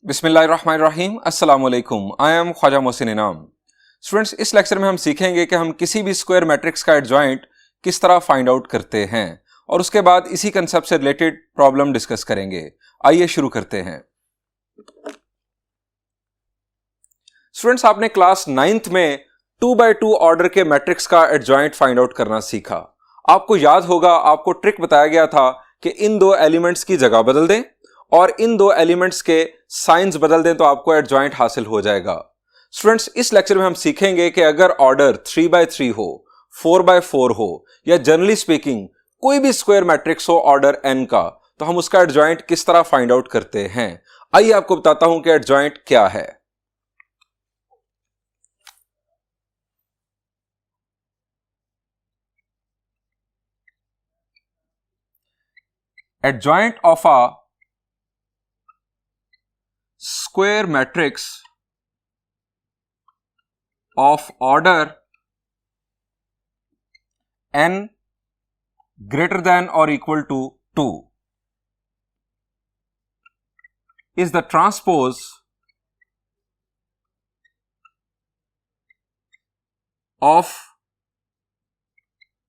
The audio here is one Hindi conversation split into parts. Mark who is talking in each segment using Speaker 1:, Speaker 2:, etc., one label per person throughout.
Speaker 1: बिस्मिल्लाहिर्रहमानिर्रहीम अस्सलाम वालेकुम। आई एम ख्वाजा मोहसिन इनाम। स्टूडेंट्स, इस लेक्चर में हम सीखेंगे कि हम किसी भी स्क्वायर मैट्रिक्स का एडजॉइंट किस तरह फाइंड आउट करते हैं और उसके बाद इसी कंसेप्ट से रिलेटेड प्रॉब्लम डिस्कस करेंगे। आइए शुरू करते हैं। स्टूडेंट्स, आपने क्लास 9th में 2x2 ऑर्डर के मैट्रिक्स का एडजॉइंट फाइंड आउट करना सीखा। आपको याद होगा, आपको ट्रिक बताया गया था कि इन दो एलिमेंट्स की जगह बदल दें और इन दो एलिमेंट्स के साइंस बदल दें तो आपको एडजॉइंट हासिल हो जाएगा। स्टूडेंट्स, इस लेक्चर में हम सीखेंगे कि अगर ऑर्डर 3x3 हो, 4x4 हो या जनरली स्पीकिंग कोई भी स्क्वायर मैट्रिक्स हो ऑर्डर n का, तो हम उसका एडजॉइंट किस तरह फाइंड आउट करते हैं। आइए आपको बताता हूं कि एडजॉइंट क्या है। Adjoint of a square matrix of order n greater than or equal to 2 is the transpose of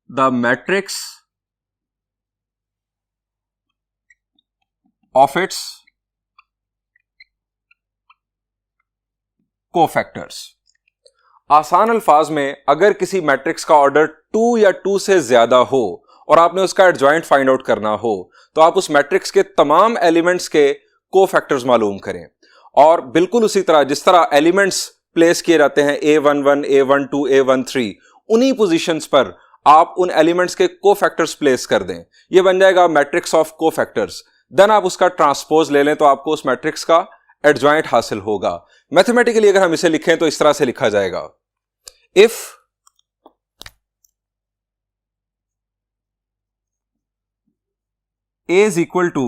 Speaker 1: the matrix of its cofactors. आसान अल्फाज में, अगर किसी मैट्रिक्स का ऑर्डर 2 या 2 से ज्यादा हो और आपने उसका एडजॉइंट फाइंड आउट करना हो तो आप उस मैट्रिक्स के तमाम एलिमेंट्स के कोफैक्टर्स मालूम करें और बिल्कुल उसी तरह जिस तरह एलिमेंट्स प्लेस किए जाते हैं A11, A12, A13, उन्हीं पोजीशंस पर आप उन एलिमेंट्स के कोफैक्टर्स प्लेस कर दें। यह बन जाएगा मैट्रिक्स ऑफ कोफैक्टर्स। देन आप उसका ट्रांसपोज ले लें तो आपको उस मैट्रिक्स का एडजॉइंट हासिल होगा। मैथमेटिकली अगर हम इसे लिखें तो इस तरह से लिखा जाएगा, if A is equal to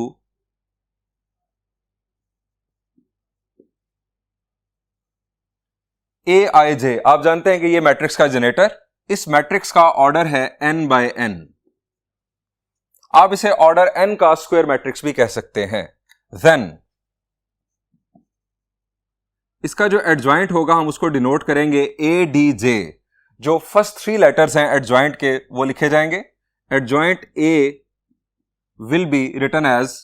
Speaker 1: AIJ। आप जानते हैं कि यह मैट्रिक्स का जनरेटर, इस मैट्रिक्स का ऑर्डर है n/n। आप इसे ऑर्डर n का स्क्वायर मैट्रिक्स भी कह सकते हैं। देन इसका जो एडजॉइंट होगा हम उसको डिनोट करेंगे ADJ। जो फर्स्ट 3 लेटर्स हैं एडजॉइंट के वो लिखे जाएंगे। Adjoint A will be written as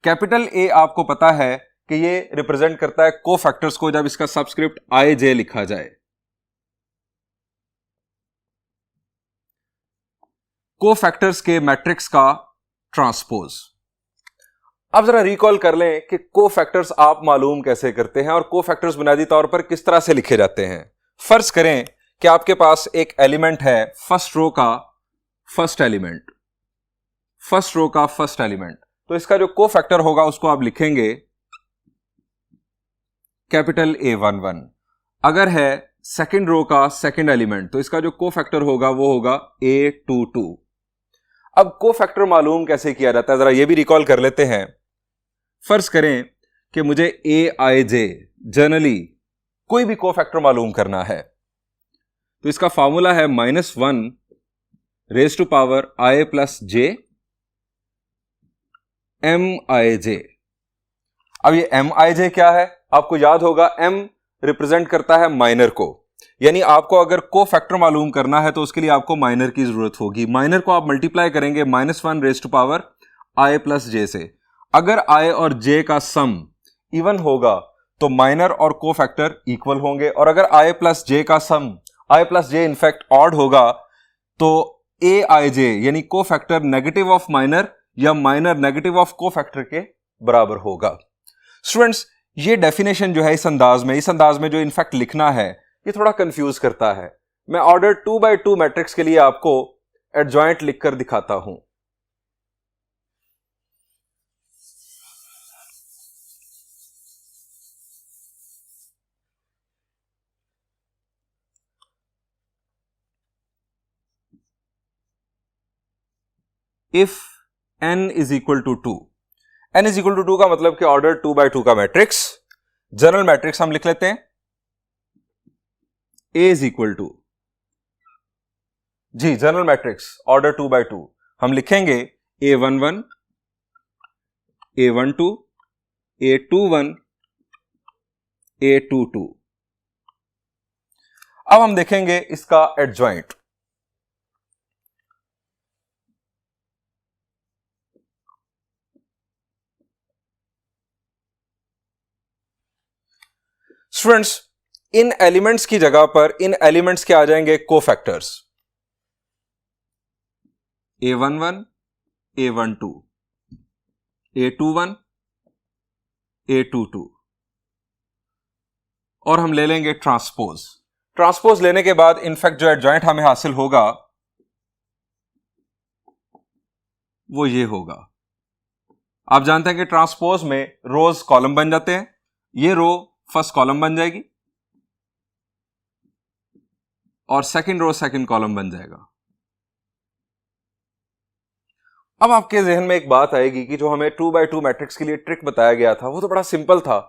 Speaker 1: capital A। आपको पता है कि ये रिप्रेजेंट करता है कोफैक्टर्स को जब इसका सबस्क्रिप्ट IJ लिखा जाए। कोफैक्टर्स के मैट्रिक्स का ट्रांसपोज। अब जरा रिकॉल कर लें कि कोफैक्टर्स आप मालूम कैसे करते हैं और कोफैक्टर्स बुनियादी तौर पर किस तरह से लिखे जाते हैं। फर्ज करें कि आपके पास एक एलिमेंट है, फर्स्ट रो का फर्स्ट एलिमेंट, फर्स्ट रो का फर्स्ट एलिमेंट, तो इसका जो कोफैक्टर होगा उसको आप लिखेंगे कैपिटल A11। अगर है सेकंड रो का सेकंड एलिमेंट तो इसका जो कोफैक्टर होगा वो होगा A22। अब कोफैक्टर मालूम कैसे किया जाता है जरा ये भी रिकॉल कर लेते हैं। फर्ज करें कि मुझे AIJ जनरली कोई भी कोफैक्टर मालूम करना है तो इसका फॉर्मूला है -1 raise to power I plus J MIJ। अब ये MIJ क्या है? आपको याद होगा M रिप्रेजेंट करता है माइनर को, यानी आपको अगर कोफैक्टर मालूम करना है तो उसके लिए आपको माइनर की जरूरत होगी। माइनर को आप मल्टीप्लाई करेंगे -1 raise to power I plus J से। अगर I और J का सम इवन होगा तो माइनर और कोफैक्टर इक्वल होंगे और अगर I प्लस J का सम I plus J in fact odd होगा तो AIJ यानी कोफैक्टर नेगेटिव ऑफ माइनर या माइनर नेगेटिव ऑफ कोफैक्टर के बराबर होगा। स्टूडेंट्स, ये डेफिनेशन जो है इस अंदाज में जो इनफैक्ट लिखना है ये थोड़ा कंफ्यूज करता है। मैं ऑर्डर 2x2 मैट्रिक्स के लिए आपको एडजॉइंट लिखकर दिखाता हूं। If n is equal to 2, n is equal to 2 का मतलब कि ऑर्डर 2x2 का मैट्रिक्स, जनरल मैट्रिक्स हम लिख लेते हैं A इज इक्वल टू, जी जनरल मैट्रिक्स ऑर्डर 2x2 हम लिखेंगे A11 A12, A21, A22। अब हम देखेंगे इसका एडजॉइंट। स्टूडेंट्स, इन एलिमेंट्स की जगह पर इन एलिमेंट्स के आ जाएंगे cofactors. A11, A12, A21, A22, और हम ले लेंगे ट्रांसपोज। ट्रांसपोज लेने के बाद इनफैक्ट जो एडजॉइंट हमें हासिल होगा वो ये होगा। आप जानते हैं कि ट्रांसपोज में रोज कॉलम बन जाते हैं। ये रो फर्स्ट कॉलम बन जाएगी और सेकंड रो सेकंड कॉलम बन जाएगा। अब आपके जहन में एक बात आएगी कि जो हमें 2x2 मैट्रिक्स के लिए ट्रिक बताया गया था वो तो बड़ा सिंपल था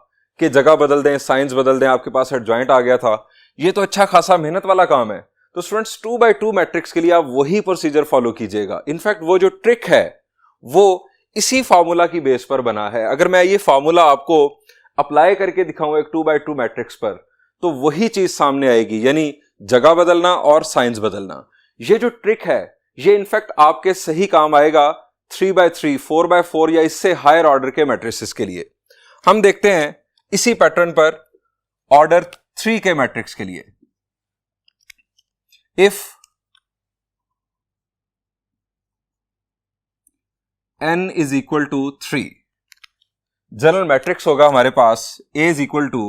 Speaker 1: कि जगह बदल दें, साइंस बदल दें, आपके पास एडजॉइंट आ गया था। ये तो अच्छा खासा मेहनत वाला काम है। तो स्टूडेंट्स, 2x2 मैट्रिक्स के लिए आप वही प्रोसीजर फॉलो कीजिएगा। इनफैक्ट वो जो ट्रिक है वो इसी फार्मूला की बेस पर बना है। अगर मैं ये फार्मूला आपको अप्लाई करके दिखाऊं एक 2x2 मैट्रिक्स पर, तो वही चीज सामने आएगी, यानी जगह बदलना और साइंस बदलना। ये जो ट्रिक है ये इनफैक्ट आपके सही काम आएगा 3x3, 4x4 या इससे हायर ऑर्डर के मैट्रिसेस के लिए। हम देखते हैं इसी पैटर्न पर ऑर्डर 3 के मैट्रिक्स के लिए। If n is equal to 3, general matrix होगा हमारे पास A is equal to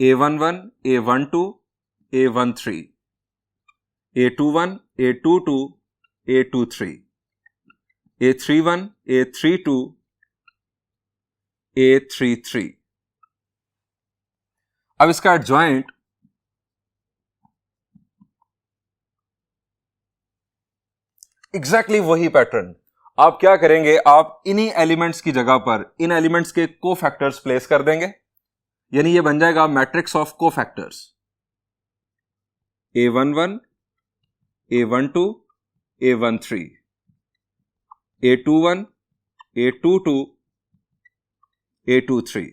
Speaker 1: A11, A12, A13, A21, A22, A23, A31, A32, A33। अब इसका एडजॉइंट एग्जैक्टली वही पैटर्न। आप क्या करेंगे, आप इन्हीं एलिमेंट्स की जगह पर इन एलिमेंट्स के कोफैक्टर्स प्लेस कर देंगे, यानी ये बन जाएगा matrix of cofactors. A11, A12, A13, A21, A22, A23,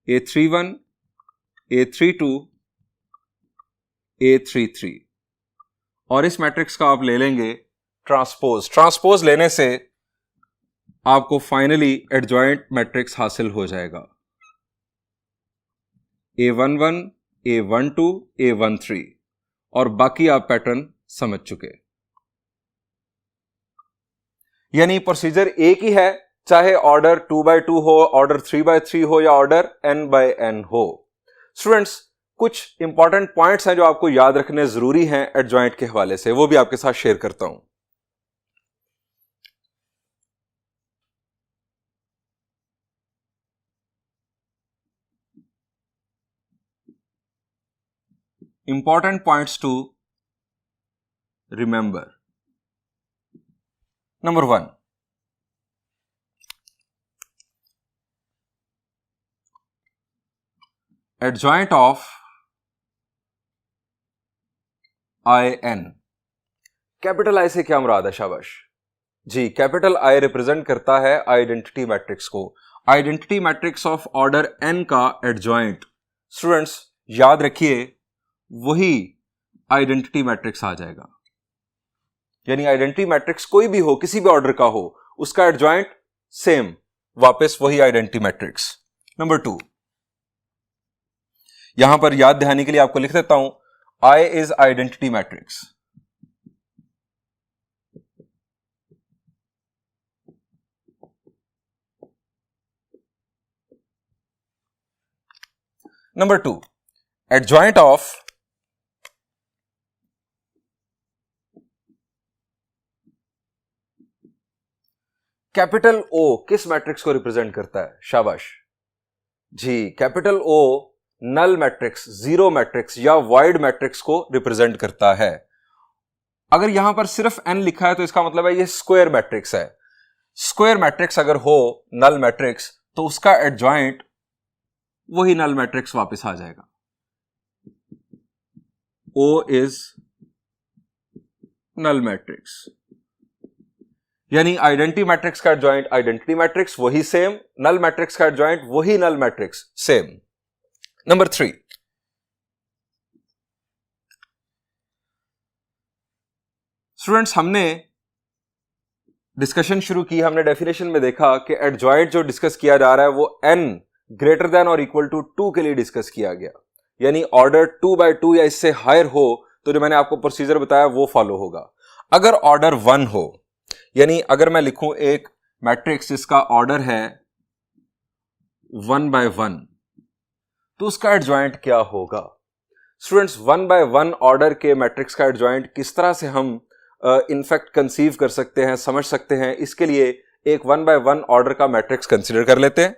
Speaker 1: A31, A32, A33, और इस मैट्रिक्स का आप ले लेंगे ट्रांसपोज। ट्रांसपोज लेने से आपको फाइनली एडजॉइंट मैट्रिक्स हासिल हो जाएगा। A11, A12, A13, और बाकी आप पैटर्न समझ चुके। यानी प्रोसीजर एक ही है, चाहे ऑर्डर 2x2 हो, ऑर्डर 3x3 हो या ऑर्डर n/n हो। स्टूडेंट्स, कुछ इंपॉर्टेंट पॉइंट्स हैं जो आपको याद रखने जरूरी हैं एडजॉइंट के हवाले से, वो भी आपके साथ शेयर करता हूं। Important points to remember. Number 1, adjoint of IN। Capital I से क्या मुराद है? शाबाश जी, कैपिटल आई रिप्रेजेंट करता है आइडेंटिटी मैट्रिक्स को। Identity matrix of order n का एडजॉइंट, स्टूडेंट्स याद रखिए, वही आइडेंटिटी मैट्रिक्स आ जाएगा। यानी आइडेंटिटी मैट्रिक्स कोई भी हो, किसी भी ऑर्डर का हो, उसका एडजॉइंट सेम, वापस वही आइडेंटिटी मैट्रिक्स। नंबर 2, यहां पर याद दहानी के लिए आपको लिख देता हूं, I is identity matrix। Number 2, adjoint of capital O किस मैट्रिक्स को रिप्रेजेंट करता है? शाबाश जी, capital O null matrix, zero matrix या वाइड मैट्रिक्स को रिप्रेजेंट करता है। अगर यहां पर सिर्फ n लिखा है तो इसका मतलब है ये स्क्वायर मैट्रिक्स है। स्क्वायर मैट्रिक्स अगर हो नल मैट्रिक्स, तो उसका एडजॉइंट वही नल मैट्रिक्स वापस आ जाएगा। O is null matrix. यानी आइडेंटिटी मैट्रिक्स का एडजॉइंट आइडेंटिटी मैट्रिक्स वही सेम, नल मैट्रिक्स का एडजॉइंट वही null matrix same. Number 3, students हमने डिस्कशन शुरू की, हमने डेफिनेशन में देखा कि एडजॉइंट जो डिस्कस किया जा रहा है वो n ग्रेटर देन और इक्वल टू 2 के लिए डिस्कस किया गया, यानी ऑर्डर 2/2 या इससे हायर हो तो जो मैंने आपको प्रोसीजर बताया वो फॉलो होगा। अगर ऑर्डर 1 हो, यानी अगर मैं लिखूं एक मैट्रिक्स जिसका ऑर्डर है 1/1, तो उसका एडजॉइंट क्या होगा? स्टूडेंट्स 1/1 ऑर्डर के मैट्रिक्स का एडजॉइंट किस तरह से हम इनफैक्ट कंसीव कर सकते हैं, समझ सकते हैं, इसके लिए एक 1/1 ऑर्डर का मैट्रिक्स कंसीडर कर लेते हैं।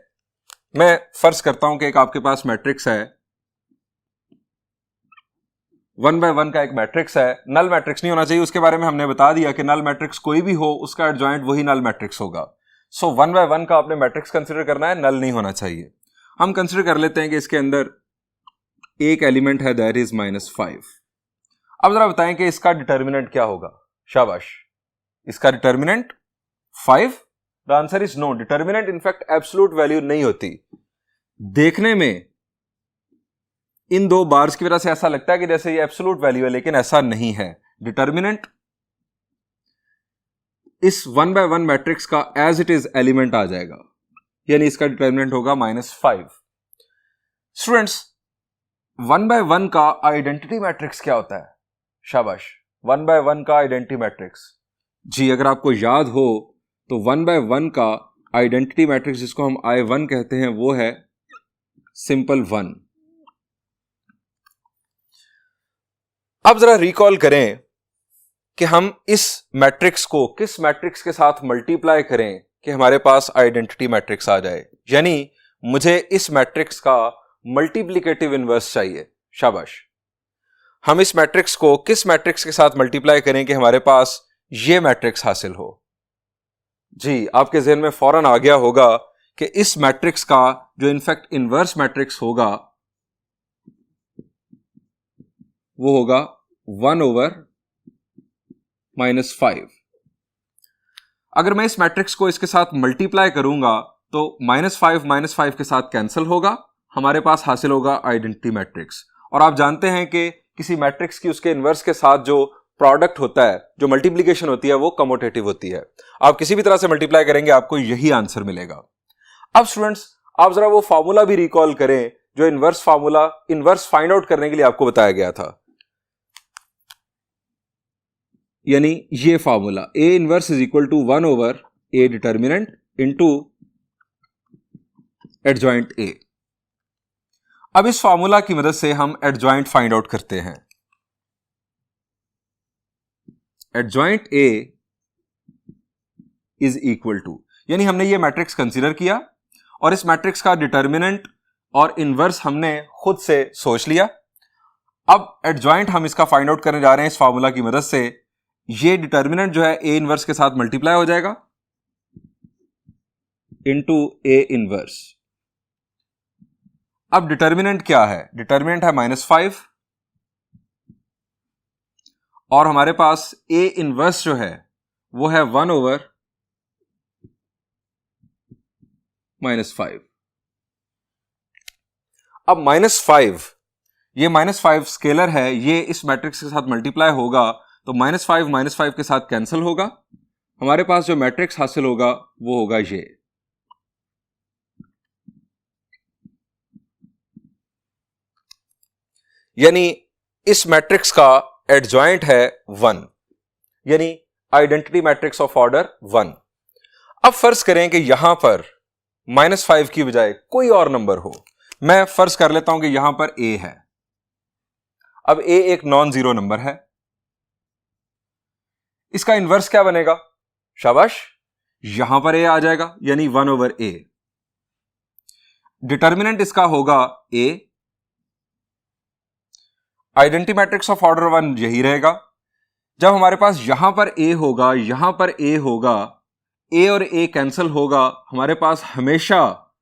Speaker 1: मैं फर्ज करता हूं कि एक आपके पास मैट्रिक्स है, 1/1 का एक मैट्रिक्स है, नल मैट्रिक्स नहीं होना चाहिए, उसके बारे में हमने बता दिया कि नल मैट्रिक्स कोई भी हो उसका एडजॉइंट वही नल मैट्रिक्स होगा। सो 1/1 का आपने मैट्रिक्स कंसीडर करना है, नल नहीं होना चाहिए। हम कंसीडर कर लेते हैं कि इसके अंदर एक एलिमेंट है दैट इज -5। अब जरा बताएं कि इसका डिटर्मिनेंट क्या होगा? शाबाश, इसका determinant 5? The answer is no. Determinant in fact absolute value नहीं होती। देखने में इन दो बार्स की वजह से ऐसा लगता है कि जैसे ये एब्सोल्यूट वैल्यू है, लेकिन ऐसा नहीं है। डिटर्मिनेंट इस 1/1 मैट्रिक्स का एज इट इज एलिमेंट आ जाएगा, यानी इसका डिटर्मिनेंट होगा -5। स्टूडेंट्स 1/1 का आइडेंटिटी मैट्रिक्स क्या होता है? शाबाश, 1/1 का आइडेंटिटी मैट्रिक्स। जी, अगर आपको याद हो तो 1/1 का आइडेंटिटी मैट्रिक्स जिसको हम I1 कहते हैं वो है सिंपल 1। अब जरा रिकॉल करें कि हम इस मैट्रिक्स को किस मैट्रिक्स के साथ मल्टीप्लाई करें कि हमारे पास आइडेंटिटी मैट्रिक्स आ जाए। यानी मुझे इस मैट्रिक्स का मल्टीप्लिकेटिव इनवर्स चाहिए। शाबाश, हम इस मैट्रिक्स को किस मैट्रिक्स के साथ मल्टीप्लाई करें कि हमारे पास ये मैट्रिक्स हासिल हो। जी, आपके ज़हन में फौरन आ गया होगा कि इस मैट्रिक्स का जो इनफैक्ट इनवर्स मैट्रिक्स होगा वो होगा 1/-5। अगर मैं इस मैट्रिक्स को इसके साथ मल्टीप्लाई करूंगा तो -5 के साथ कैंसिल होगा, हमारे पास हासिल होगा आइडेंटिटी मैट्रिक्स। और आप जानते हैं कि किसी मैट्रिक्स की उसके इनवर्स के साथ जो प्रोडक्ट होता है, जो मल्टीप्लिकेशन होती है, वो कमोटेटिव होती है। आप किसी भी तरह से मल्टीप्लाई करेंगे आपको यही आंसर मिलेगा। अब स्टूडेंट्स आप जरा वो फॉर्मूला भी रिकॉल करें जो इनवर्स फाइंड आउट करने के लिए आपको बताया गया था। यानी ये formula A inverse is equal to 1/A determinant into adjoint A। अब इस फॉर्मूला की मदद से हम एडजॉइंट फाइंड आउट करते हैं। Adjoint A is equal to, यानी हमने ये मैट्रिक्स कंसीडर किया और इस मैट्रिक्स का डिटर्मिनेंट और इनवर्स हमने खुद से सोच लिया। अब एडजॉइंट हम इसका फाइंड आउट करने जा रहे हैं इस फॉर्मूला की मदद से। ये डिटर्मिनेंट जो है A इनवर्स के साथ मल्टीप्लाई हो जाएगा इनटू A इनवर्स। अब डिटर्मिनेंट क्या है? डिटर्मिनेंट है -5 और हमारे पास A इनवर्स जो है वो है 1/-5। अब -5, ये -5 स्केलर है, ये इस मैट्रिक्स के साथ मल्टीप्लाई होगा तो -5 के साथ कैंसिल होगा। हमारे पास जो मैट्रिक्स हासिल होगा वो होगा ये। यानी इस मैट्रिक्स का एडजॉइंट है 1, यानी आइडेंटिटी मैट्रिक्स ऑफ ऑर्डर 1। अब फर्ज करें कि यहां पर -5 की बजाय कोई और नंबर हो। मैं फर्ज कर लेता हूं कि यहां पर A है। अब A एक नॉन जीरो नंबर है, इसका इनवर्स क्या बनेगा? शाबाश, यहां पर A आ जाएगा, यानी 1/A। डिटर्मिनेंट इसका होगा A। Identity matrix of order 1 यही रहेगा। जब हमारे पास यहां पर A होगा, यहां पर A होगा, A और A कैंसिल होगा, हमारे पास हमेशा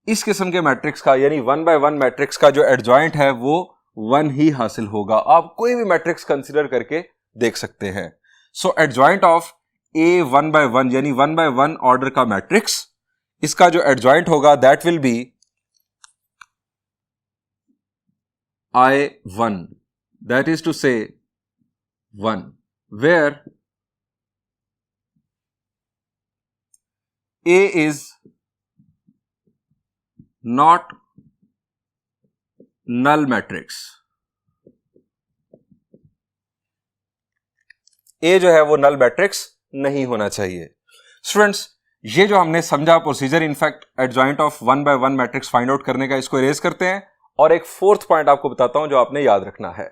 Speaker 1: इस किस्म के मैट्रिक्स का यानी 1/1 मैट्रिक्स का जो एडजॉइंट है वो 1 ही हासिल होगा। आप कोई भी मैट्रिक्स कंसीडर करके देख सकते हैं। सो एडजॉइंट ऑफ A1/1 यानी 1/1 ऑर्डर का मैट्रिक्स, इसका जो एडजॉइंट होगा that will be I1, that is to say 1, where A is not null matrix. A जो है वो नल मैट्रिक्स नहीं होना चाहिए। स्टूडेंट्स, ये जो हमने समझा procedure in fact adjoint of 1/1 matrix find out करने का, इसको इरेज करते हैं और एक फोर्थ पॉइंट आपको बताता हूं जो आपने याद रखना है।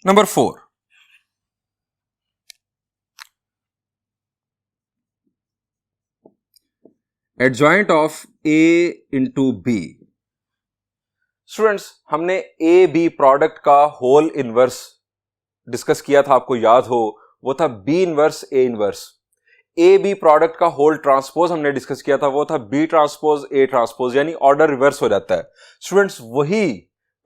Speaker 1: Number 4, adjoint of A into B. Students, हमने ए बी प्रोडक्ट का होल इनवर्स डिस्कस किया था, आपको याद हो, वो था B inverse A inverse. A B product का होल ट्रांसपोज हमने डिस्कस किया था, वो था बी ट्रांसपोज ए ट्रांसपोज, यानी ऑर्डर रिवर्स हो जाता है। स्टूडेंट्स, वही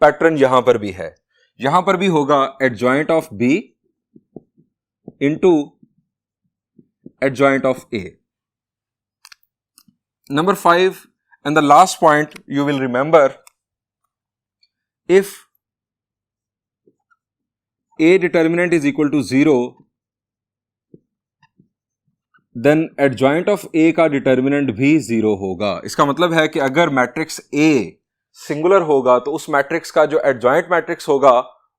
Speaker 1: पैटर्न यहां पर भी है, यहां पर भी होगा adjoint of B into adjoint of A. Number 5 and the last point you will remember, if A determinant is equal to 0, then adjoint of A का determinant भी 0 होगा। इसका मतलब है कि अगर मैट्रिक्स A सिंगुलर होगा तो उस मैट्रिक्स का जो एडजॉइंट मैट्रिक्स होगा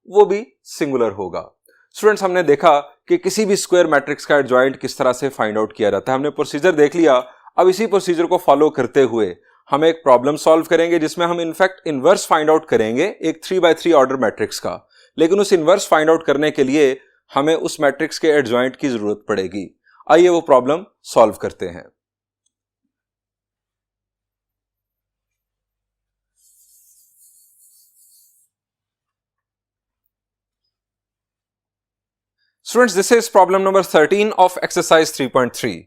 Speaker 1: वो भी सिंगुलर होगा। स्टूडेंट्स, हमने देखा कि किसी भी स्क्वायर मैट्रिक्स का एडजॉइंट किस तरह से फाइंड आउट किया जाता है, हमने प्रोसीजर देख लिया। अब इसी प्रोसीजर को फॉलो करते हुए हम एक प्रॉब्लम सॉल्व करेंगे जिसमें हम इनफैक्ट इनवर्स फाइंड आउट करेंगे एक 3x3 ऑर्डर मैट्रिक्स का, लेकिन उस इनवर्स फाइंड आउट करने के लिए हमें उस मैट्रिक्स के एडजॉइंट की जरूरत पड़ेगी। आइए वो प्रॉब्लम सॉल्व करते हैं। Students, this is problem number 13 of exercise 3.3।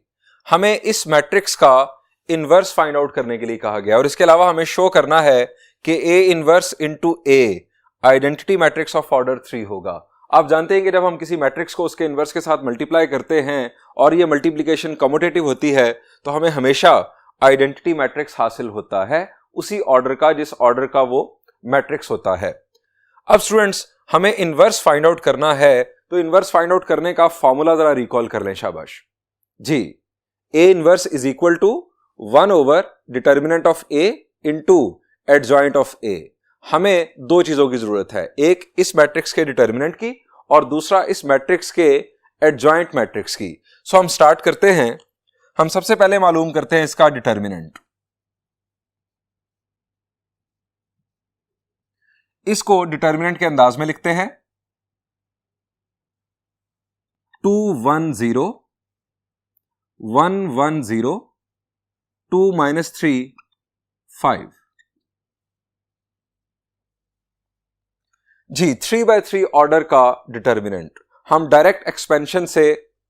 Speaker 1: हमें इस मैट्रिक्स का इनवर्स फाइंड आउट करने के लिए कहा गया और इसके अलावा हमें शो करना है कि A inverse into A identity matrix of order 3 होगा। आप जानते हैं कि जब हम किसी मैट्रिक्स को उसके इनवर्स के साथ मल्टीप्लाई करते हैं और ये मल्टीप्लिकेशन कम्यूटेटिव होती है तो हमें हमेशा आइडेंटिटी मैट्रिक्स हासिल होता है उसी ऑर्डर का जिस ऑर्डर का वो मैट्रिक्स होता है। अब स्टूडेंट्स, हमें इनवर्स फाइंड आउट करना है तो इनवर्स फाइंड आउट करने का फॉर्मूला जरा रिकॉल कर लें। शाबाश जी, A inverse is equal to 1 over determinant of A into adjoint of A। हमें दो चीजों की जरूरत है, एक इस मैट्रिक्स के डिटर्मिनेंट की और दूसरा इस मैट्रिक्स के एडजॉइंट मैट्रिक्स की। सो हम स्टार्ट करते हैं। हम सबसे पहले मालूम करते हैं इसका डिटर्मिनेंट। इसको डिटर्मिनेंट के अंदाज में लिखते हैं 2 1 0 1 1 0 2 -3 5। जी, 3x3 ऑर्डर का डिटर्मिनेंट हम डायरेक्ट एक्सपेंशन से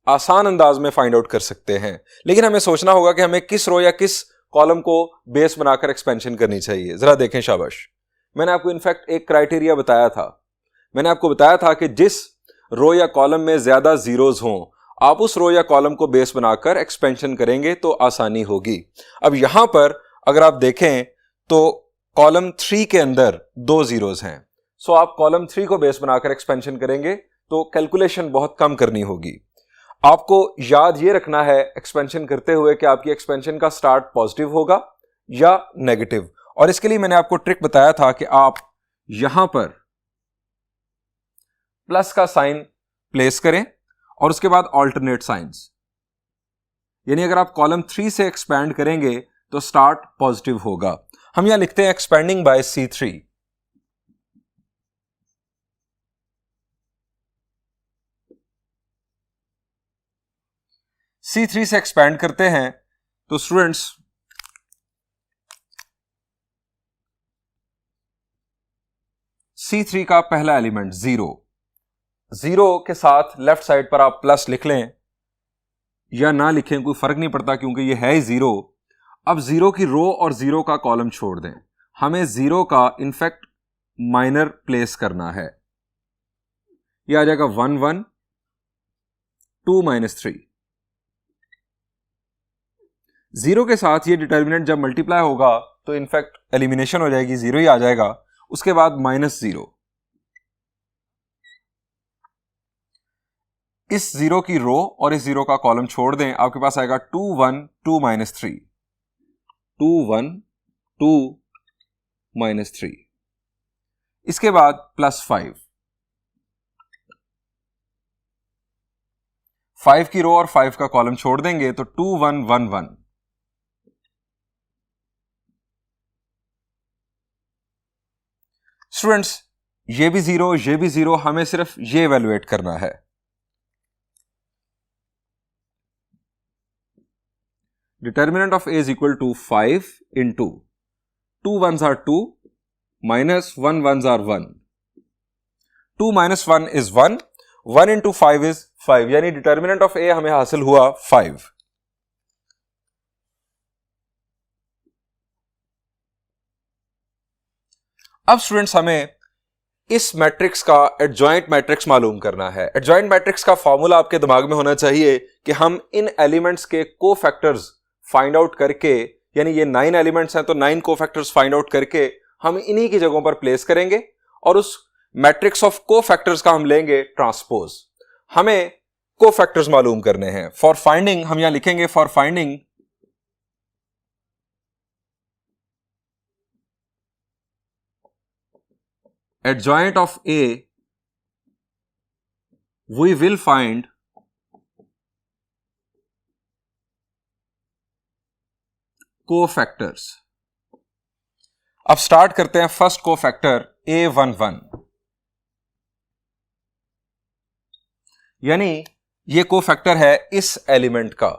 Speaker 1: आसान अंदाज में फाइंड आउट कर सकते हैं, लेकिन हमें सोचना होगा कि हमें किस रो या किस कॉलम को बेस बनाकर एक्सपेंशन करनी चाहिए। जरा देखें। शाबाश, मैंने आपको इनफैक्ट एक क्राइटेरिया बताया था। मैंने आपको बताया था कि जिस रो या कॉलम में ज्यादा जीरोज हों आप उस रो या कॉलम को बेस बनाकर एक्सपेंशन करेंगे तो आसानी होगी। अब यहां पर अगर आप देखें तो कॉलम 3 के अंदर 2 जीरोज हैं, सो आप कॉलम 3 को बेस बनाकर एक्सपेंशन करेंगे तो कैलकुलेशन बहुत कम करनी होगी। आपको याद ये रखना है एक्सपेंशन करते हुए कि आपकी एक्सपेंशन का स्टार्ट पॉजिटिव होगा या नेगेटिव, और इसके लिए मैंने आपको ट्रिक बताया था कि आप यहां पर प्लस का साइन प्लेस करें और उसके बाद ऑल्टरनेट साइंस, यानी अगर आप कॉलम 3 से एक्सपैंड करेंगे तो स्टार्ट पॉजिटिव होगा। हम यहां लिखते हैं एक्सपेंडिंग बाय C3। C3 से एक्सपैंड करते हैं तो स्टूडेंट्स C3 का पहला एलिमेंट 0 के साथ लेफ्ट साइड पर आप प्लस लिख लें या ना लिखें, कोई फर्क नहीं पड़ता क्योंकि ये है ही 0। अब जीरो की रो और जीरो का कॉलम छोड़ दें, हमें जीरो का इनफैक्ट माइनर प्लेस करना है। यह आ जाएगा 1 1 2 -3। जीरो के साथ ये डिटर्मिनेंट जब मल्टीप्लाई होगा तो इनफैक्ट एलिमिनेशन हो जाएगी, जीरो ही आ जाएगा। उसके बाद -0, इस जीरो की रो और इस जीरो का कॉलम छोड़ दें, आपके पास आएगा 2 1 2 -3, 2 1 2 -3। इसके बाद +5, 5 की रो और 5 का कॉलम छोड़ देंगे तो 2 1 1 1। स्टूडेंट्स, ये भी जीरो, ये भी जीरो, हमें सिर्फ ये इवेल्युएट करना है। Determinant of A is equal to 5 into 2 ones are 2 minus 1 ones are 1. 2 minus 1 is 1. 1 into 5 is 5. यानी determinant of A हमें हासिल हुआ 5. अब स्टूडेंट्स हमें इस मैट्रिक्स का एडजॉइंट मैट्रिक्स मालूम करना है। एडजॉइंट मैट्रिक्स का फॉर्मूला आपके दिमाग में होना चाहिए कि हम इन एलिमेंट्स के कोफैक्टर्स फाइंड आउट करके, यानी ये 9 एलिमेंट्स हैं तो 9 कोफैक्टर्स फाइंड आउट करके हम इन्हीं की जगहों पर प्लेस करेंगे और उस मैट्रिक्स ऑफ कोफैक्टर्स का हम लेंगे ट्रांसपोज। हमें कोफैक्टर्स मालूम करने हैं। फॉर फाइंडिंग हम यहां लिखेंगे, for finding adjoint of A, we will find cofactors. अब स्टार्ट करते हैं फर्स्ट कोफैक्टर A11, यानी ये कोफैक्टर है इस एलिमेंट का।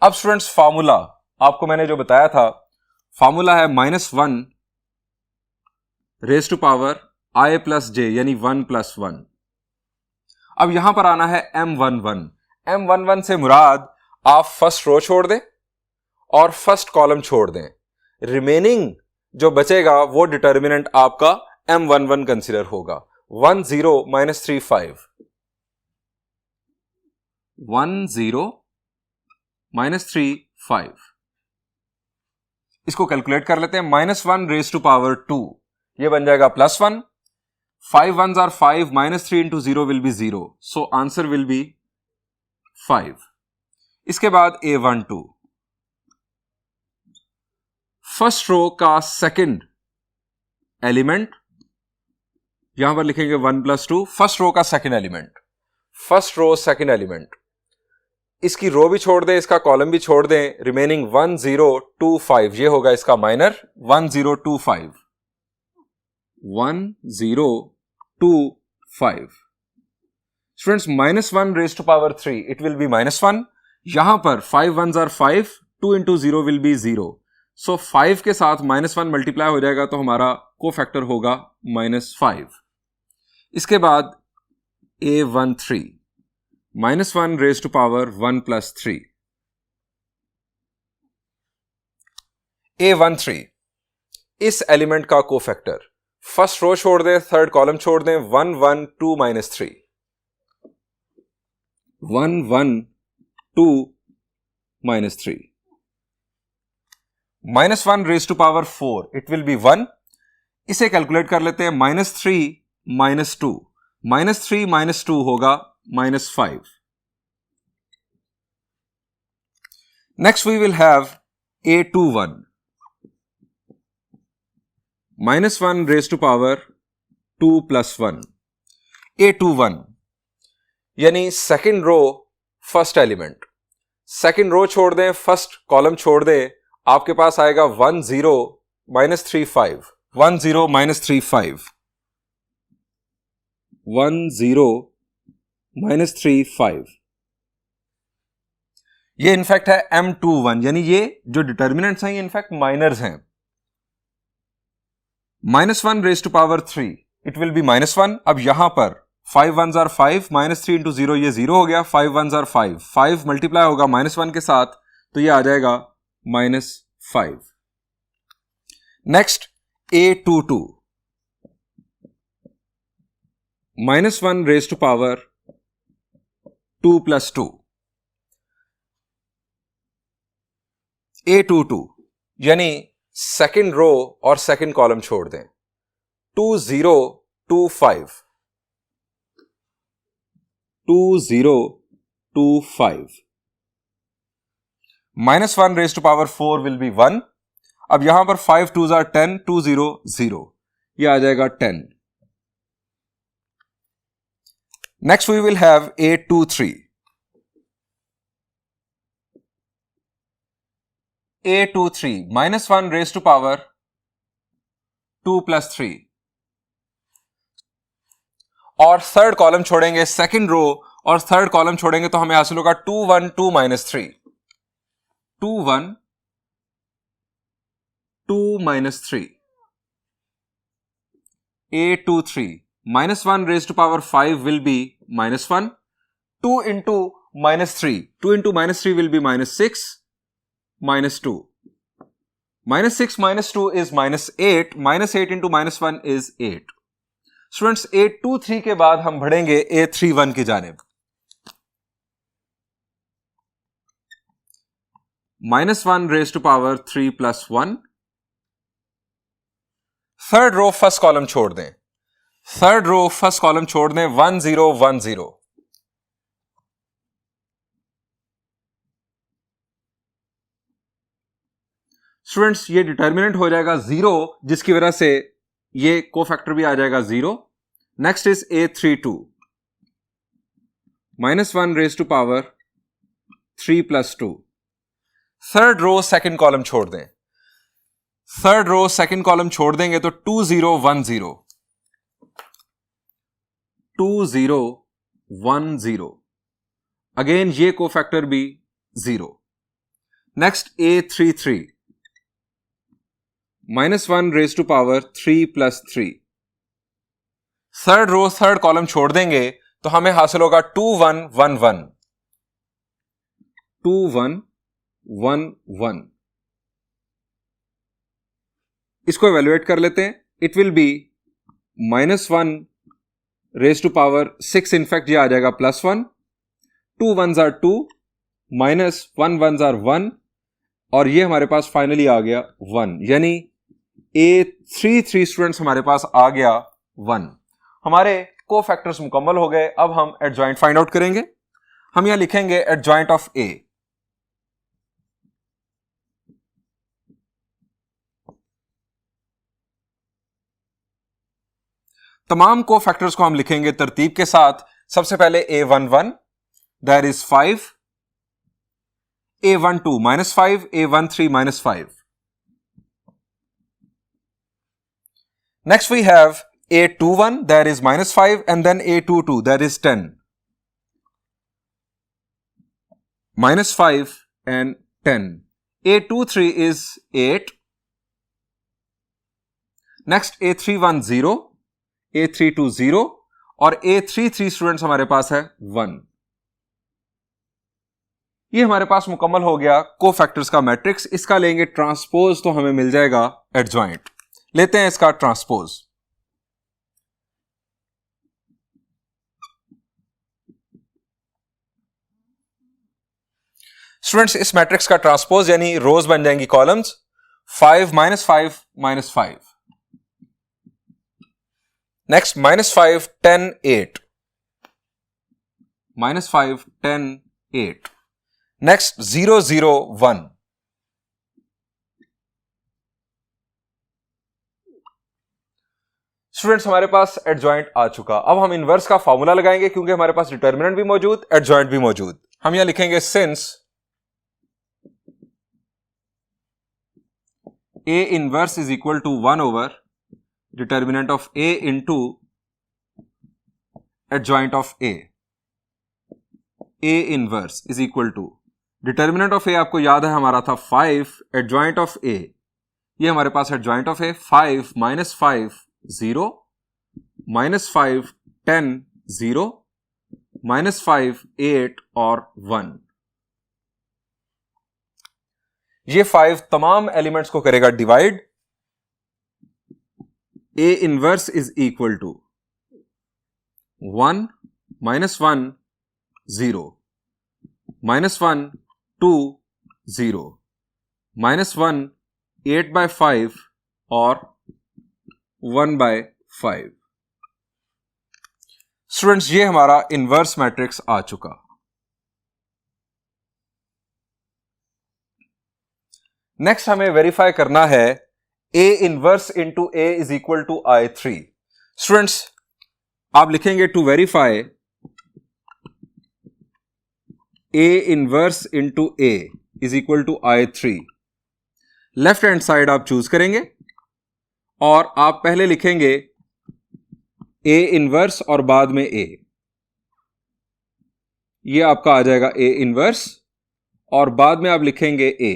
Speaker 1: अब स्टूडेंट्स फार्मूला आपको मैंने जो बताया था, फार्मूला है -1 raise to power I plus J, यानी 1 + 1। अब यहां पर आना है M11। M11 से मुराद आप फर्स्ट रो छोड़ दें और फर्स्ट कॉलम छोड़ दें, रिमेनिंग जो बचेगा वो डिटर्मिनेंट आपका M11 कंसीडर होगा। 1 0 -3 5, 1 0 -3 5। इसको कैलकुलेट कर लेते हैं। -1 रेज़ टू पावर 2, ये बन जाएगा +1। 5 ones are 5, -3 into 0 will be 0, so answer will be 5. इसके बाद A12, फर्स्ट रो का सेकंड एलिमेंट, यहां पर लिखेंगे 1 + 2, फर्स्ट रो का second element, first row second element, इसकी रो भी छोड़ दें, इसका कॉलम भी छोड़ दें, रिमेनिंग 1 0 2 5, ये होगा इसका minor 1 0 2 5, 1 0 2 5। Students, -1 raise to power 3, it will be -1। यहां पर 5 ones are 5, 2 into 0 will be 0, सो 5 के साथ -1 मल्टीप्लाई हो जाएगा तो हमारा कोफैक्टर होगा -5। इसके बाद A13, -1 raise to power 1 + 3। A13 इस एलिमेंट का कोफैक्टर, फर्स्ट रो छोड़ दें, थर्ड कॉलम छोड़ दें, 1 1 2 -3, 1 1 2 -3, -1 raise to power 4, it will be 1। इसे कैलकुलेट कर लेते हैं। -3 -2, -3 -2 होगा -5। Next we will have A21, -1 raise to power 2 + 1, A21 यानी second row first element, second row छोड़ दें, फर्स्ट कॉलम छोड़ दें, आपके पास आएगा 1 0 -3 5, 1 0 -3 5, 1 0 -3 5। ये इनफैक्ट है M21, यानी ये जो डिटर्मिनेंट्स हैं ये इनफैक्ट माइनर्स हैं। -1 raise to power 3, it will be -1। अब यहां पर 5 ones are 5, -3 into 0, ये 0 हो गया। 5 ones are 5, 5 मल्टीप्लाई होगा -1 के साथ तो ये आ जाएगा 5. Next, A22. Minus 1 raised to power 2 plus 2. A22 यानी सेकेंड रो और सेकेंड कॉलम छोड़ दें. 2025. 2025. Minus 1 raised to power 4 will be 1. अब यहां पर 5 2s are 10. 200. ये आ जाएगा 10. Next we will have A23. A23 minus 1 raised to power 2 plus 3. और थर्ड कॉलम छोड़ेंगे, सेकंड रो और थर्ड कॉलम छोड़ेंगे तो हमें हासिल होगा 2 1 2 minus 3. 2 1 2 minus 3. A23 minus 1 raised to power 5 will be minus 1. 2 into minus 3. 2 into minus 3 will be minus 6. Minus 2. Minus 6 minus 2 is minus 8. Minus 8 into minus 1 is 8. Students, A23 के बाद हम बढ़ेंगे A31 की जानिब. Minus 1 raised to power 3 plus 1. Third row first column छोड़ दें. थर्ड रो फर्स्ट कॉलम छोड़ दें. 1 0 1 0. स्टूडेंट्स, ये डिटर्मिनेंट हो जाएगा 0, जिसकी वजह से ये कोफैक्टर भी आ जाएगा 0. Next is A32. minus 1 raised to power 3 plus 2. Third row second column छोड़ दें. थर्ड रो सेकंड कॉलम छोड़ देंगे तो 2 0 1 0. 2 0 1 0. अगेन ये कोफैक्टर भी 0. Next A33. minus 1 raised to power 3 plus 3. Third row third column छोड़ देंगे तो हमें हासिल होगा 2 1 1 1. 2 1 1 1. इसको इवेल्युएट कर लेते हैं. It will B minus 1 raised to power 6. In fact ये आ जाएगा plus 1. 2 1s are 2. minus 1 1s are 1. और ये हमारे पास फाइनली आ गया 1. यानी A33 स्टूडेंट्स हमारे पास आ गया 1. हमारे कोफैक्टर्स मुकम्मल हो गए. अब हम एडजॉइंट फाइंड आउट करेंगे. हम यहां लिखेंगे एडजॉइंट ऑफ A. तमाम कोफैक्टर्स को हम लिखेंगे तरतीब के साथ. सबसे पहले A11 that is 5. A12 minus 5. A13 minus 5. Next we have A21 that is minus 5 and then A22 that is 10. Minus 5 and 10. A23 is 8. Next A31 0. A32 0 और A33 स्टूडेंट्स हमारे पास है 1. ये हमारे पास मुकम्मल हो गया कोफैक्टर्स का मैट्रिक्स. इसका लेंगे ट्रांसपोज तो हमें मिल जाएगा एडजॉइंट. लेते हैं इसका ट्रांसपोज. स्टूडेंट्स, इस मैट्रिक्स का ट्रांसपोज यानी रोज बन जाएंगी columns. 5 minus 5 minus 5. Next minus 5 10 8. minus 5 10 8. Next 0 0 1. Students, हमारे पास एडजॉइंट आ चुका. अब हम इनवर्स का फॉर्मूला लगाएंगे क्योंकि हमारे पास डिटर्मिनेंट भी मौजूद, एडजॉइंट भी मौजूद. हम यहां लिखेंगे since A inverse is equal to 1 over determinant of A into adjoint of A. A inverse is equal to determinant of A आपको याद है हमारा था 5. एडजॉइंट ऑफ A, ये हमारे पास adjoint of A 5 minus 5 0 minus 5 10 0 minus 5 8 और 1. ये 5 तमाम एलिमेंट्स को करेगा divide. A inverse is equal to 1 -1 0 -1 2 0 -1 8/5 और 1/5। स्टूडेंट्स, ये हमारा इनवर्स मैट्रिक्स आ चुका। नेक्स्ट हमें वेरीफाई करना है A inverse into A is equal to I3। Students, आप लिखेंगे to verify A inverse into A is equal to I3। Left hand side आप चूज करेंगे और आप पहले लिखेंगे A इनवर्स और बाद में A। ये आपका आ जाएगा A इनवर्स और बाद में आप लिखेंगे A।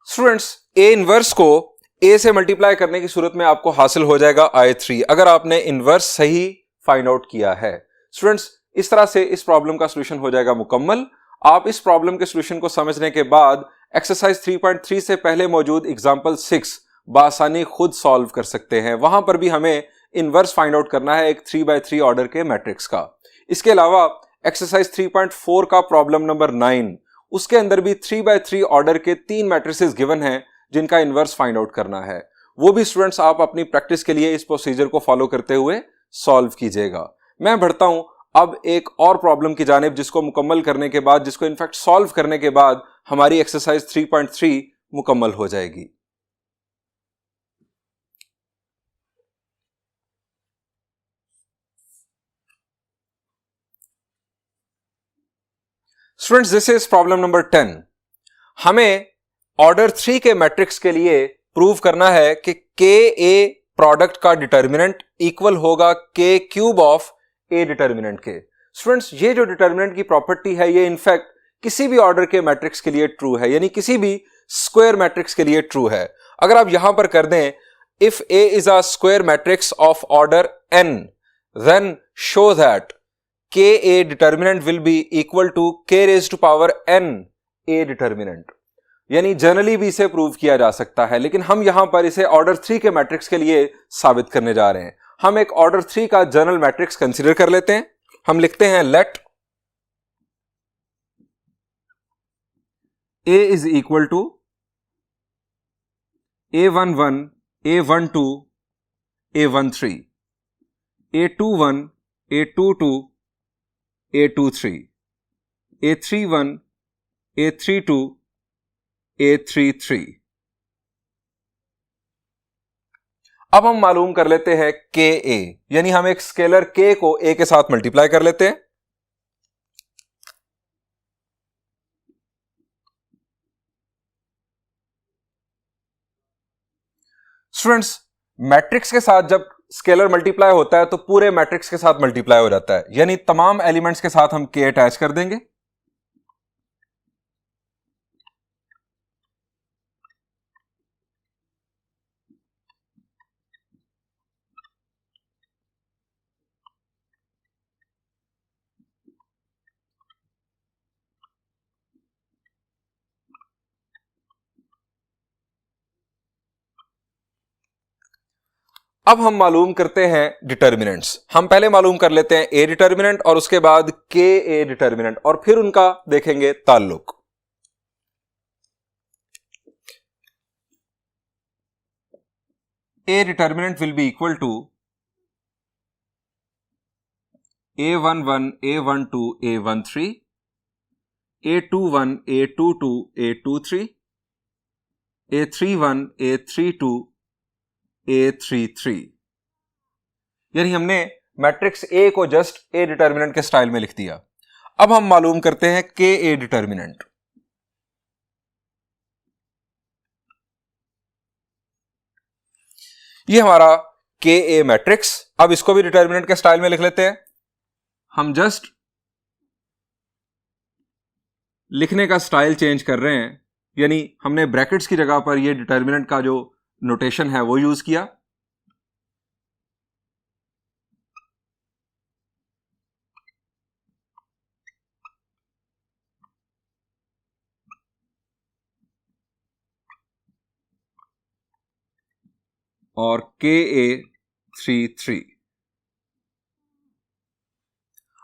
Speaker 1: स्टूडेंट्स, A इनवर्स को A से मल्टीप्लाई करने की सूरत में आपको हासिल हो जाएगा I3 अगर आपने इनवर्स सही फाइंड आउट किया है। स्टूडेंट्स, इस तरह से इस प्रॉब्लम का सॉल्यूशन हो जाएगा मुकम्मल। आप इस प्रॉब्लम के सॉल्यूशन को समझने के बाद एक्सरसाइज 3.3 से पहले मौजूद एग्जांपल 6 बासानी खुद सॉल्व कर सकते हैं। वहां पर भी हमें इनवर्स फाइंड आउट करना है एक 3/3 ऑर्डर के मैट्रिक्स का। इसके अलावा एक्सरसाइज 3.4 का प्रॉब्लम नंबर 9, उसके अंदर भी 3/3 ऑर्डर के 3 मैट्रिसेस गिवन हैं जिनका इनवर्स फाइंड आउट करना है। वो भी स्टूडेंट्स आप अपनी प्रैक्टिस के लिए इस प्रोसीजर को फॉलो करते हुए सॉल्व कीजिएगा। मैं बढ़ता हूं अब एक और प्रॉब्लम की जानिब जिसको मुकम्मल करने के बाद, जिसको इनफैक्ट सॉल्व करने के बाद हमारी एक्सरसाइज 3.3 मुकम्मल हो जाएगी। Students, this is problem number 10। हमें ऑर्डर 3 के मैट्रिक्स के लिए प्रूव करना है कि के ए प्रोडक्ट का डिटर्मिनेंट इक्वल होगा के क्यूब ऑफ ए डिटर्मिनेंट के। स्टूडेंट्स, ये जो डिटर्मिनेंट की प्रॉपर्टी है ये इनफैक्ट किसी भी ऑर्डर के मैट्रिक्स के लिए ट्रू है, यानी किसी भी स्क्वायर मैट्रिक्स के लिए ट्रू है। अगर आप यहां पर कर दें if A is a square matrix of order n then show that k A determinant will be equal to k raise to power n A determinant. यानी जनरली भी इसे प्रूव किया जा सकता है, लेकिन हम यहां पर इसे ऑर्डर 3 के मैट्रिक्स के लिए साबित करने जा रहे हैं। हम एक ऑर्डर 3 का जनरल मैट्रिक्स कंसीडर कर लेते हैं। हम लिखते हैं let A is equal to A11 A12 A13 A21 A22 A23 A31 A32 A33। अब हम मालूम कर लेते हैं के ए, यानी हम एक स्केलर के को ए के साथ मल्टीप्लाई कर लेते हैं। स्टूडेंट्स, मैट्रिक्स के साथ जब स्केलर मल्टीप्लाई होता है तो पूरे मैट्रिक्स के साथ मल्टीप्लाई हो जाता है, यानी तमाम एलिमेंट्स के साथ हम के अटैच कर देंगे। अब हम मालूम करते हैं डिटर्मिनेंट्स। हम पहले मालूम कर लेते हैं ए डिटर्मिनेंट और उसके बाद के ए डिटर्मिनेंट और फिर उनका देखेंगे ताल्लुक। A determinant will be equal to A11 A12 A13 A21 A22 A23 A31 A32 A33। यानी हमने मैट्रिक्स ए को जस्ट ए डिटर्मिनेंट के स्टाइल में लिख दिया। अब हम मालूम करते हैं के ए डिटर्मिनेंट। ये हमारा के ए मैट्रिक्स, अब इसको भी डिटर्मिनेंट के स्टाइल में लिख लेते हैं। हम जस्ट लिखने का स्टाइल चेंज कर रहे हैं, यानी हमने ब्रैकेट्स की जगह पर ये डिटर्मिनेंट का जो नोटेशन है वो यूज किया। और Ka33।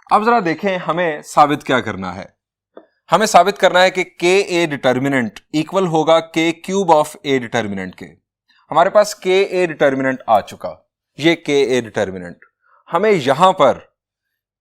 Speaker 1: अब जरा देखें हमें साबित क्या करना है। हमें साबित करना है कि Ka डिटर्मिनेंट इक्वल होगा K cube of A determinant के। हमारे पास Ka डिटर्मिनेंट आ चुका, ये Ka डिटर्मिनेंट। हमें यहां पर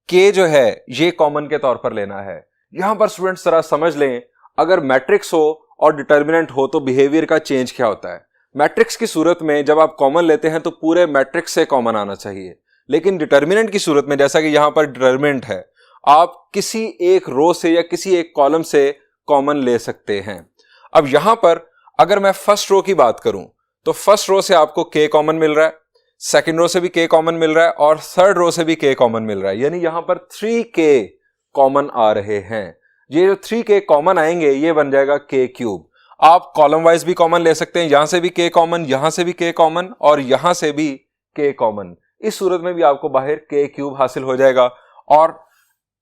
Speaker 1: K जो है ये कॉमन के तौर पर लेना है। यहां पर स्टूडेंट्स जरा समझ लें, अगर मैट्रिक्स हो और डिटर्मिनेंट हो तो बिहेवियर का चेंज क्या होता है। मैट्रिक्स की सूरत में जब आप कॉमन लेते हैं तो पूरे मैट्रिक्स से कॉमन आना चाहिए, लेकिन डिटर्मिनेंट की सूरत में जैसा कि यहां पर डिटर्मिनेंट है, आप किसी एक रो से या किसी एक कॉलम से कॉमन ले सकते हैं। अब यहां पर अगर मैं फर्स्ट रो की बात करूं तो फर्स्ट रो से आपको K कॉमन मिल रहा है, सेकंड रो से भी K कॉमन मिल रहा है और थर्ड रो से भी K कॉमन मिल रहा है, यानी यहां पर 3K कॉमन आ रहे हैं। ये जो 3K कॉमन आएंगे ये बन जाएगा K क्यूब। आप कॉलम वाइज भी कॉमन ले सकते हैं, यहां से भी K कॉमन, यहां से भी K कॉमन और यहां से भी K कॉमन। इस सूरत में भी आपको बाहर K क्यूब हासिल हो जाएगा और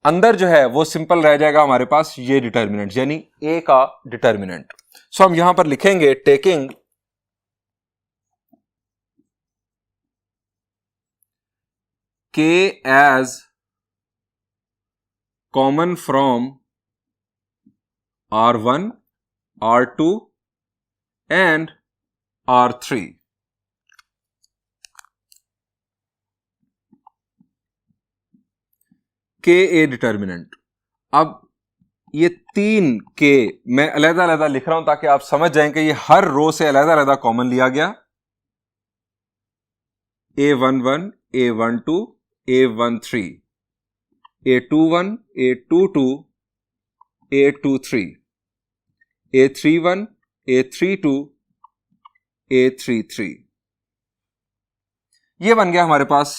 Speaker 1: अंदर जो है वो सिंपल रह जाएगा हमारे पास ये डिटर्मिनेंट, यानी A का डिटर्मिनेंट। सो हम यहां पर लिखेंगे taking K as common from R1, R2 and R3। Ka determinant. अब ये 3K मैं अलग अलग लिख रहा हूं ताकि आप समझ जाएं कि ये हर रो से अलग अलग कॉमन लिया गया। A11, A12, A13, A21, A22, A23, A31, A32, A33। ये बन गया हमारे पास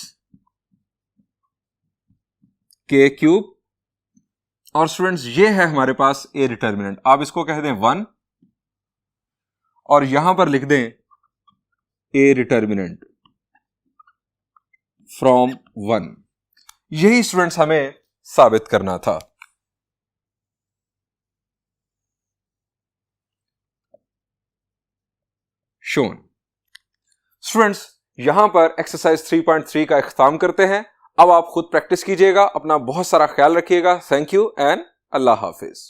Speaker 1: K क्यूब और स्टूडेंट्स ये है हमारे पास A डिटर्मिनेंट। आप इसको कह दें 1 और यहां पर लिख दें A डिटर्मिनेंट फ्रॉम 1। यही स्टूडेंट्स हमें साबित करना था। शोन। स्टूडेंट्स यहां पर एक्सरसाइज 3.3 का इख्तिताम करते हैं। अब आप खुद प्रैक्टिस कीजिएगा, अपना बहुत सारा ख्याल रखिएगा। Thank you and Allah Hafiz.